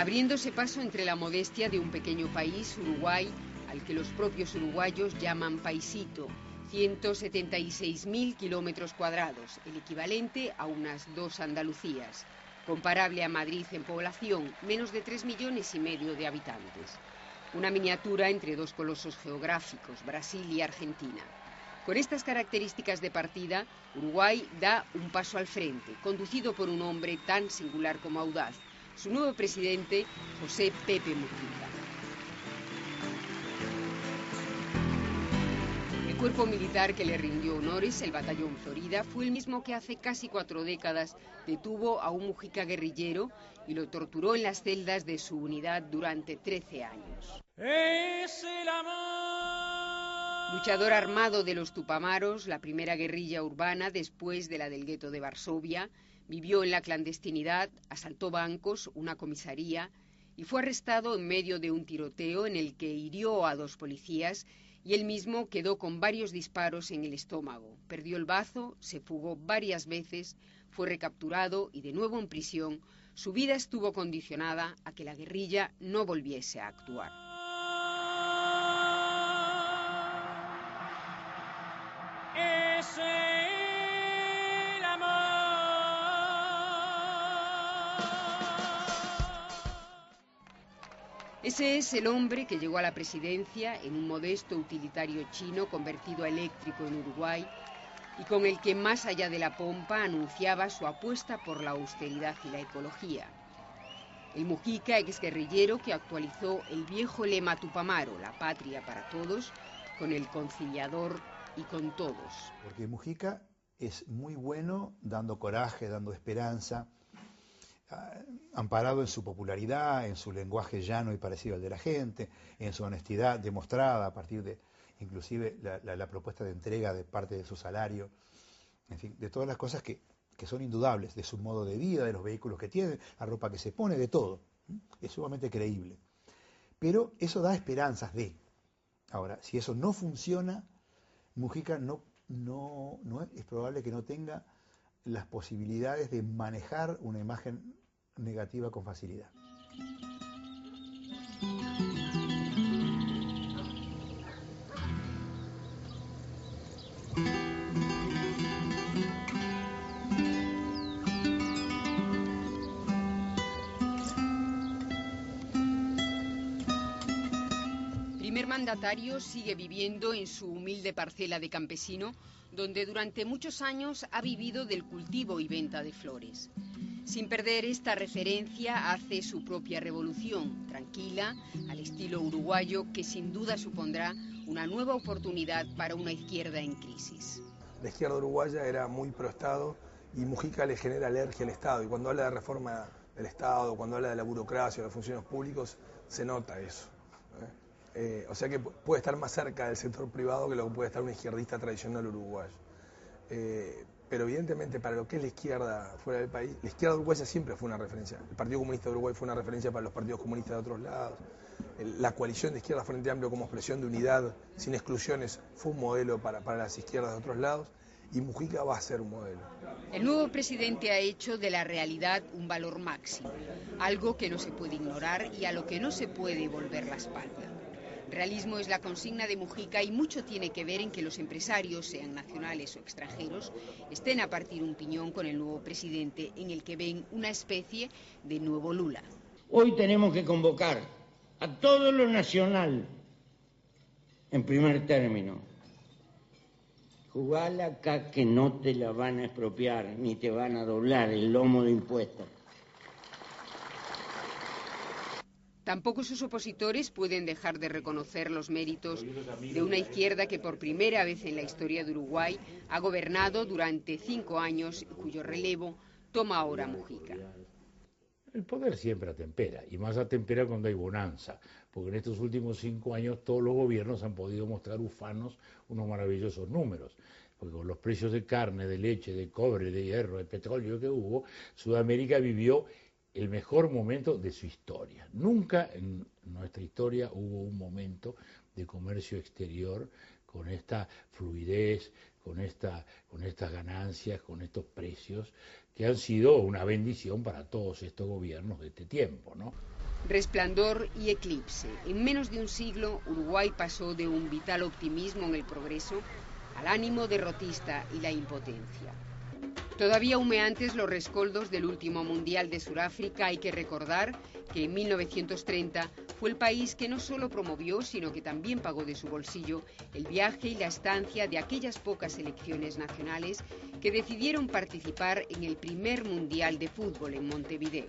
abriéndose paso entre la modestia de un pequeño país, Uruguay, al que los propios uruguayos llaman paisito. 176.000 kilómetros cuadrados, el equivalente a unas 2 Andalucías. Comparable a Madrid en población, menos de 3,5 millones de habitantes. Una miniatura entre 2 colosos geográficos, Brasil y Argentina. Con estas características de partida, Uruguay da un paso al frente, conducido por un hombre tan singular como audaz, su nuevo presidente, José Pepe Mujica. El cuerpo militar que le rindió honores, el Batallón Florida, fue el mismo que hace casi 4 décadas detuvo a un Mujica guerrillero y lo torturó en las celdas de su unidad durante 13 años. Es el amor. Luchador armado de los Tupamaros, la primera guerrilla urbana después de la del gueto de Varsovia, vivió en la clandestinidad, asaltó bancos, una comisaría y fue arrestado en medio de un tiroteo en el que hirió a 2 policías y él mismo quedó con varios disparos en el estómago. Perdió el bazo, se fugó varias veces, fue recapturado y de nuevo en prisión. Su vida estuvo condicionada a que la guerrilla no volviese a actuar. Ese es el hombre que llegó a la presidencia en un modesto utilitario chino convertido a eléctrico en Uruguay y con el que, más allá de la pompa, anunciaba su apuesta por la austeridad y la ecología. El Mujica, exguerrillero que actualizó el viejo lema Tupamaro, la patria para todos, con el conciliador y con todos. Porque Mujica es muy bueno dando coraje, dando esperanza, amparado en su popularidad, en su lenguaje llano y parecido al de la gente, en su honestidad demostrada a partir de, inclusive, la propuesta de entrega de parte de su salario, en fin, de todas las cosas que son indudables, de su modo de vida, de los vehículos que tiene, la ropa que se pone, de todo. Es sumamente creíble. Pero eso da esperanzas de. Ahora, si eso no funciona, Mujica es probable que no tenga las posibilidades de manejar una imagen negativa con facilidad. El mandatario sigue viviendo en su humilde parcela de campesino, donde durante muchos años ha vivido del cultivo y venta de flores. Sin perder esta referencia, hace su propia revolución, tranquila, al estilo uruguayo, que sin duda supondrá una nueva oportunidad para una izquierda en crisis. La izquierda uruguaya era muy pro Estado y Mujica le genera alergia al Estado. Y cuando habla de reforma del Estado, cuando habla de la burocracia, de los funcionarios públicos, se nota eso. O sea que puede estar más cerca del sector privado que lo que puede estar un izquierdista tradicional uruguayo. Pero evidentemente para lo que es la izquierda fuera del país, la izquierda uruguaya siempre fue una referencia. El Partido Comunista de Uruguay fue una referencia para los partidos comunistas de otros lados. La coalición de izquierda Frente Amplio como expresión de unidad, sin exclusiones, fue un modelo para las izquierdas de otros lados. Y Mujica va a ser un modelo. El nuevo presidente ha hecho de la realidad un valor máximo, algo que no se puede ignorar y a lo que no se puede volver la espalda. Realismo es la consigna de Mujica y mucho tiene que ver en que los empresarios, sean nacionales o extranjeros, estén a partir un piñón con el nuevo presidente, en el que ven una especie de nuevo Lula. Hoy tenemos que convocar a todo lo nacional, en primer término. Jugala acá que no te la van a expropiar, ni te van a doblar el lomo de impuestos. Tampoco sus opositores pueden dejar de reconocer los méritos de una izquierda que por primera vez en la historia de Uruguay ha gobernado durante 5 años y cuyo relevo toma ahora Mujica. El poder siempre atempera, y más atempera cuando hay bonanza, porque en estos últimos 5 años todos los gobiernos han podido mostrar ufanos unos maravillosos números, porque con los precios de carne, de leche, de cobre, de hierro, de petróleo que hubo, Sudamérica vivió el mejor momento de su historia. Nunca en nuestra historia hubo un momento de comercio exterior con esta fluidez, con estas ganancias, con estos precios, que han sido una bendición para todos estos gobiernos de este tiempo, ¿no? Resplandor y eclipse. En menos de un siglo, Uruguay pasó de un vital optimismo en el progreso al ánimo derrotista y la impotencia. Todavía humeantes los rescoldos del último Mundial de Sudáfrica, hay que recordar que en 1930 fue el país que no solo promovió, sino que también pagó de su bolsillo el viaje y la estancia de aquellas pocas selecciones nacionales que decidieron participar en el primer Mundial de Fútbol en Montevideo.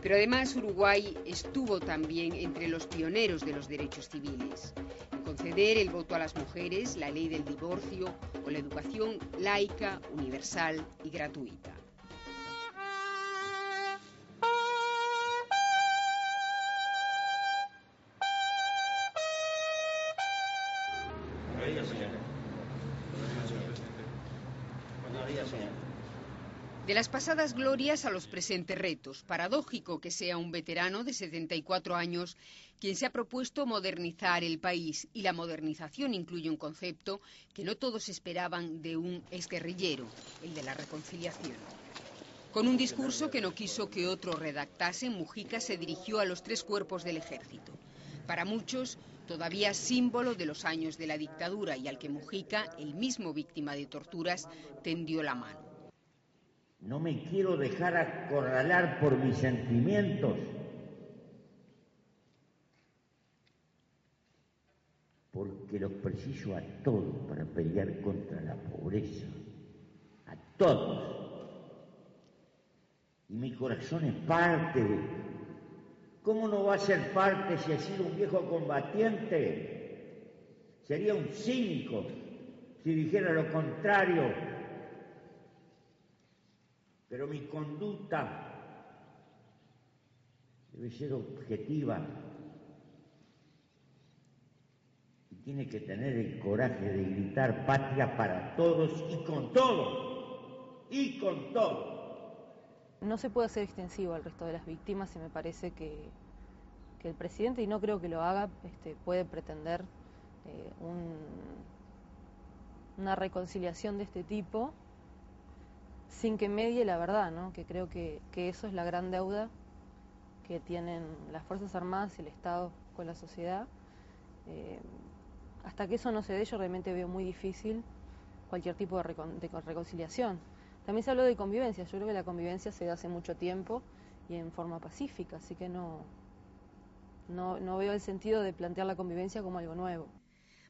Pero además Uruguay estuvo también entre los pioneros de los derechos civiles, en conceder el voto a las mujeres, la ley del divorcio o la educación laica, universal y gratuita. De las pasadas glorias a los presentes retos, paradójico que sea un veterano de 74 años quien se ha propuesto modernizar el país, y la modernización incluye un concepto que no todos esperaban de un exguerrillero, el de la reconciliación. Con un discurso que no quiso que otro redactase, Mujica se dirigió a los tres cuerpos del ejército. Para muchos, todavía símbolo de los años de la dictadura, y al que Mujica, el mismo víctima de torturas, tendió la mano. No me quiero dejar acorralar por mis sentimientos, porque los preciso a todos para pelear contra la pobreza, a todos. Y mi corazón es parte. ¿Cómo no va a ser parte si he sido un viejo combatiente? Sería un cínico si dijera lo contrario. Pero mi conducta debe ser objetiva y tiene que tener el coraje de gritar patria para todos y con todo, y con todo. No se puede hacer extensivo al resto de las víctimas y me parece que el presidente, y no creo que lo haga, puede pretender una reconciliación de este tipo sin que medie la verdad, ¿no? Que creo que eso es la gran deuda que tienen las Fuerzas Armadas y el Estado con la sociedad. Hasta que eso no se dé, yo realmente veo muy difícil cualquier tipo de reconciliación. También se habló de convivencia. Yo creo que la convivencia se da hace mucho tiempo y en forma pacífica, así que no veo el sentido de plantear la convivencia como algo nuevo.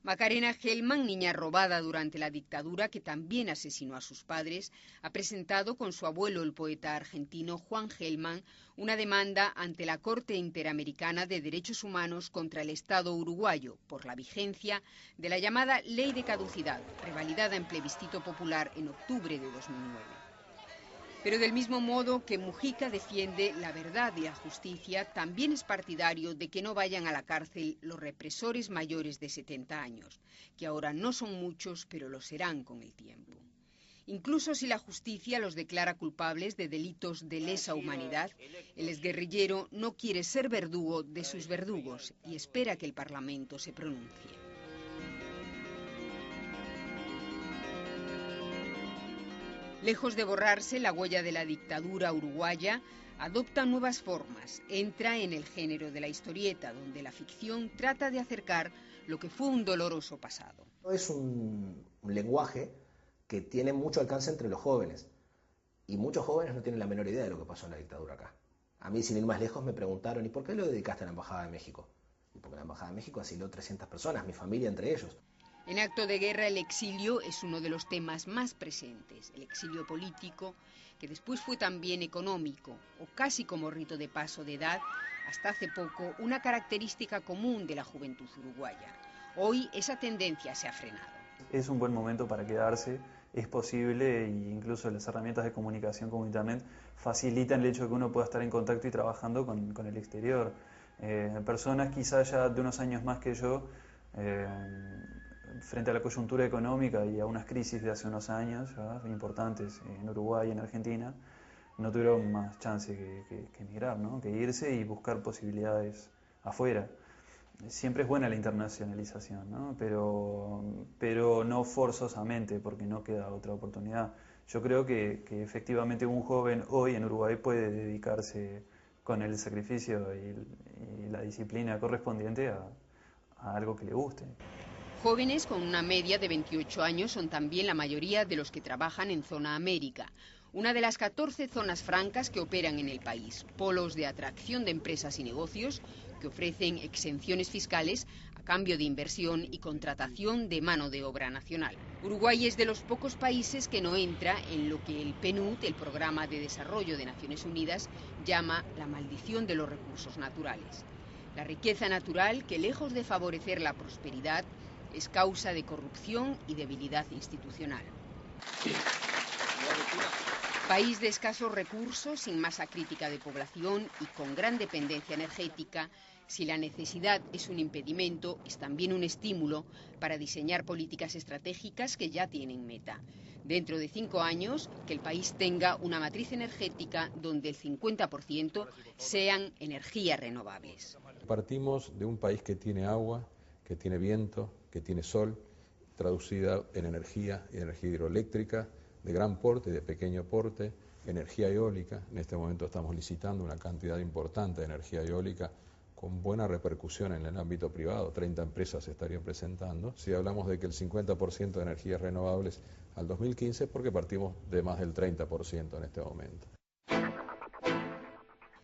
Macarena Gelman, niña robada durante la dictadura, que también asesinó a sus padres, ha presentado con su abuelo, el poeta argentino Juan Gelman, una demanda ante la Corte Interamericana de Derechos Humanos contra el Estado uruguayo por la vigencia de la llamada Ley de Caducidad, revalidada en plebiscito popular en octubre de 2009. Pero del mismo modo que Mujica defiende la verdad y la justicia, también es partidario de que no vayan a la cárcel los represores mayores de 70 años, que ahora no son muchos, pero lo serán con el tiempo. Incluso si la justicia los declara culpables de delitos de lesa humanidad, el exguerrillero no quiere ser verdugo de sus verdugos y espera que el Parlamento se pronuncie. Lejos de borrarse la huella de la dictadura uruguaya, adopta nuevas formas, entra en el género de la historieta, donde la ficción trata de acercar lo que fue un doloroso pasado. Es un lenguaje que tiene mucho alcance entre los jóvenes, y muchos jóvenes no tienen la menor idea de lo que pasó en la dictadura acá. A mí, sin ir más lejos, me preguntaron, ¿y por qué lo dedicaste a la Embajada de México? Y porque la Embajada de México asiló 300 personas, mi familia entre ellos. En Acto de Guerra, el exilio es uno de los temas más presentes. El exilio político, que después fue también económico, o casi como rito de paso de edad, hasta hace poco una característica común de la juventud uruguaya. Hoy esa tendencia se ha frenado. Es un buen momento para quedarse, es posible, e incluso las herramientas de comunicación como Internet facilitan el hecho de que uno pueda estar en contacto y trabajando con el exterior. Personas quizás ya de unos años más que yo, frente a la coyuntura económica y a unas crisis de hace unos años importantes en Uruguay y en Argentina, no tuvieron más chance que emigrar, ¿no? Que irse y buscar posibilidades afuera. Siempre es buena la internacionalización, ¿no? Pero no forzosamente, porque no queda otra oportunidad. Yo creo que efectivamente un joven hoy en Uruguay puede dedicarse con el sacrificio y la disciplina correspondiente a algo que le guste. Jóvenes con una media de 28 años son también la mayoría de los que trabajan en Zona América, una de las 14 zonas francas que operan en el país, polos de atracción de empresas y negocios que ofrecen exenciones fiscales a cambio de inversión y contratación de mano de obra nacional. Uruguay es de los pocos países que no entra en lo que el PNUD, el Programa de Desarrollo de Naciones Unidas, llama la maldición de los recursos naturales. La riqueza natural, que lejos de favorecer la prosperidad, es causa de corrupción y debilidad institucional. País de escasos recursos, sin masa crítica de población y con gran dependencia energética, si la necesidad es un impedimento, es también un estímulo para diseñar políticas estratégicas que ya tienen meta. Dentro de 5 años, que el país tenga una matriz energética donde el 50% sean energías renovables. Partimos de un país que tiene agua, que tiene viento, que tiene sol, traducida en energía hidroeléctrica, de gran porte y de pequeño porte, energía eólica. En este momento estamos licitando una cantidad importante de energía eólica con buena repercusión en el ámbito privado, 30 empresas se estarían presentando. Si hablamos de que el 50% de energías renovables al 2015, porque partimos de más del 30% en este momento.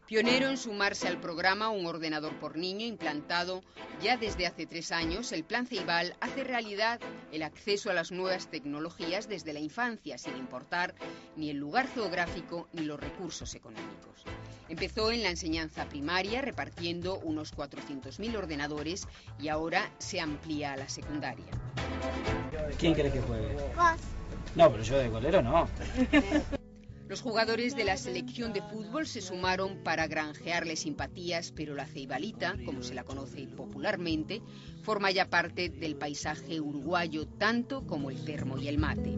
Pionero en sumarse al programa Un ordenador por niño, implantado ya desde hace 3 años, el Plan Ceibal hace realidad el acceso a las nuevas tecnologías desde la infancia, sin importar ni el lugar geográfico ni los recursos económicos. Empezó en la enseñanza primaria, repartiendo unos 400.000 ordenadores, y ahora se amplía a la secundaria. ¿Quién crees que juegue? Vos. No, pero yo de golero no. Los jugadores de la selección de fútbol se sumaron para granjearle simpatías, pero la ceibalita, como se la conoce popularmente, forma ya parte del paisaje uruguayo, tanto como el termo y el mate.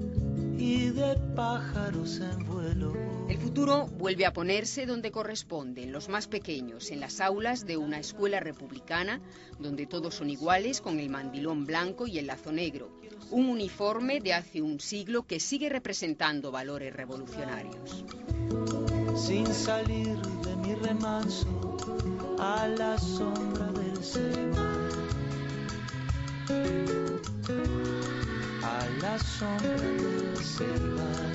Y de pájaros en vuelo. El futuro vuelve a ponerse donde corresponde, en los más pequeños, en las aulas de una escuela republicana, donde todos son iguales, con el mandilón blanco y el lazo negro. Un uniforme de hace un siglo que sigue representando valores revolucionarios. Sin salir de mi remanso a la sombra del Ceibal, a la sombra del Ceibal.